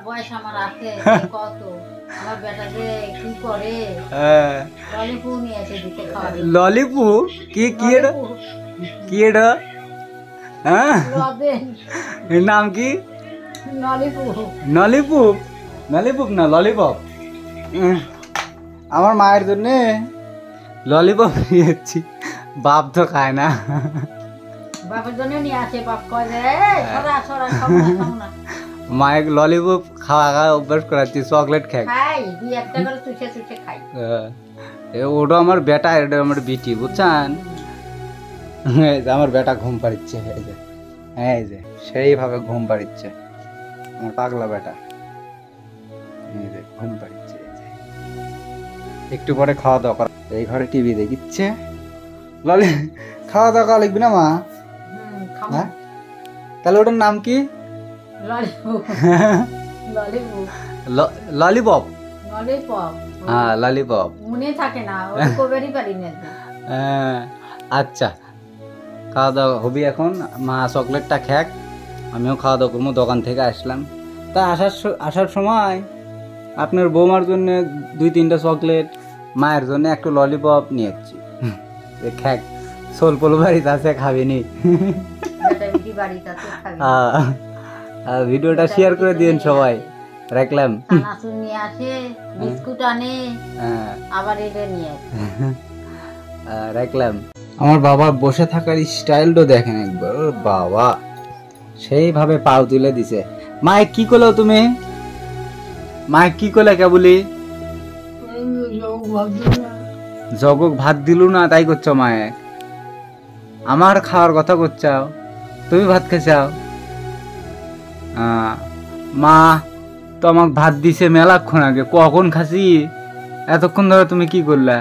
বয়স আমার আছে কত, আমার বেটা যে কি করে ললিপু নিয়েছে দিতে খাওয়া। ললিপু কি কি এটা, কি এটা? হ্যাঁ এর নাম কি? ললিপুপ। নলিপুপ, নলিপুপ না ললিপপ। আমার মায়ের জন্য ললিপপ নিয়েছি, বাপ তো খায় না। বাপের জন্য নিয়ে আসে, বাপ কয় যে সরা সরা খাও না। মায়ের ললিপপ খাওয়া অভ্যাস করাচ্ছি, চকলেট খাই খাই, দুই একটা করে চুষে চুষে খাই। ওটা আমার বেটা, এটা আমার বিটি, বুঝছেন? আমার বেটা ঘুম পাড়িচ্ছে, এই যে সেইভাবে ঘুম পাড়িচ্ছে আমার পাগলা বেটা, এই যে ঘুম পাড়িচ্ছে। একটু পরে খাওয়া দাওয়া করা, এই ঘরে টিভি দেখিচ্ছে। ললি খাওয়া দাওয়া করা লিখবি না মা? হ্যাঁ, তাহলে ওটার নাম কি? ললিপপ। হ্যাঁ ললিপপ মনে থাকে না, ওটা কবেরই পারি না। আচ্ছা খাওয়া দাওয়া হবি এখন, মা চকলেটটা খাক, আমিও খাওয়া দাওয়া করবো। দোকান থেকে আসলাম, তা আসার সময় আপনার বৌমার জন্য 2-3টা চকলেট, মায়ের জন্য একটু ললিপপ নিয়ে এসেছি। খাক, সোল পোল বাড়িতে আছে, খাবিনি? ভিডিওটা শেয়ার করে দিন সবাই, রাখলাম। রাখলাম। আমার বাবা বসে থাকার স্টাইলটা দেখেন একবার, বাবা সেইভাবে পাও তুলে দিছে। মায়ে কি করলো তুমি? মায়ে কি করলে কেবলি? জগক ভাত দিলু না তাই করছো মায়ে? আমার খাওয়ার কথা করছাও, তুমি ভাত খেছাও? মা তো আমাকে ভাত দিছে মেলাক্ষণ আগে, কখন খাসি? এতক্ষণ ধরে তুমি কি করলা?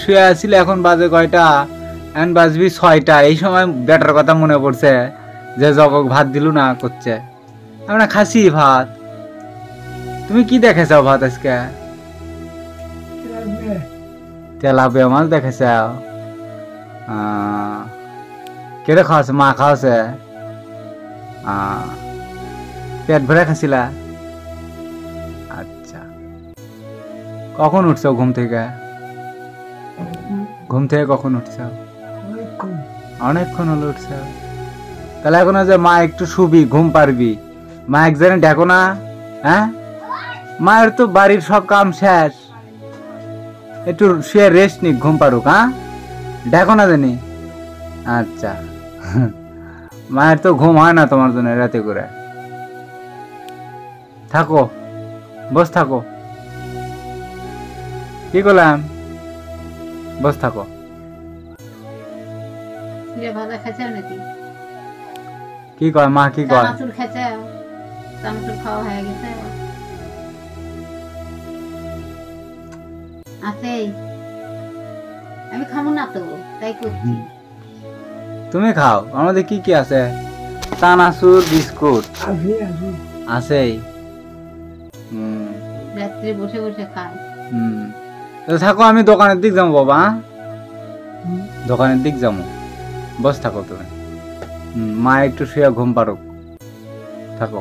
শুয়ে আসছিলে, এখন বাজে কয়টা? এখন বাজবি 6টা। এই সময় বেটার কথা মনে পড়ছে যে জগক ভাত দিলু না করছে। আমরা খাসি ভাত। তুমি কি দেখেছাও ভাত আজকে? তেলাপিয়া মাছ দেখেছাও? কেটে খাওয়াছে? মা খাওয়াছে? পেট ভরে খাসিলা? আচ্ছা, কখন উঠছো ঘুম থেকে? ঘুম থেকে কখন উঠছো? অনেকক্ষণ হলো উঠছো। তাহলে এখন যে মা একটু শুবি, ঘুম পারবি, মা একজনে দেখো না? হ্যাঁ, মায়ের তো বাড়ির সব কাম শেষ, একটু শুয়ে রেস্ট নি, ঘুম পারুক। হ্যাঁ, দেখো না জানি। আচ্ছা, মায়ের তো ঘুম হয় না তোমার জন্য রাতে করে। থাকো, বস থাকো। কি করলাম? বস থাকো। কি কয় মা? কি কয়? আমি খাবো না তো, তাই করছি। তুমি খাও। আমাদের কি কি আছে? চানাচুর, বিস্কুট আছে। রাত্রে বসে বসে খাই। থাকো, আমি দোকানের দিক যাবো বাবা। দোকানের দিক যাবো, বস থাকো তুমি। মা একটু শুয়ে ঘুম পারুক, থাকো।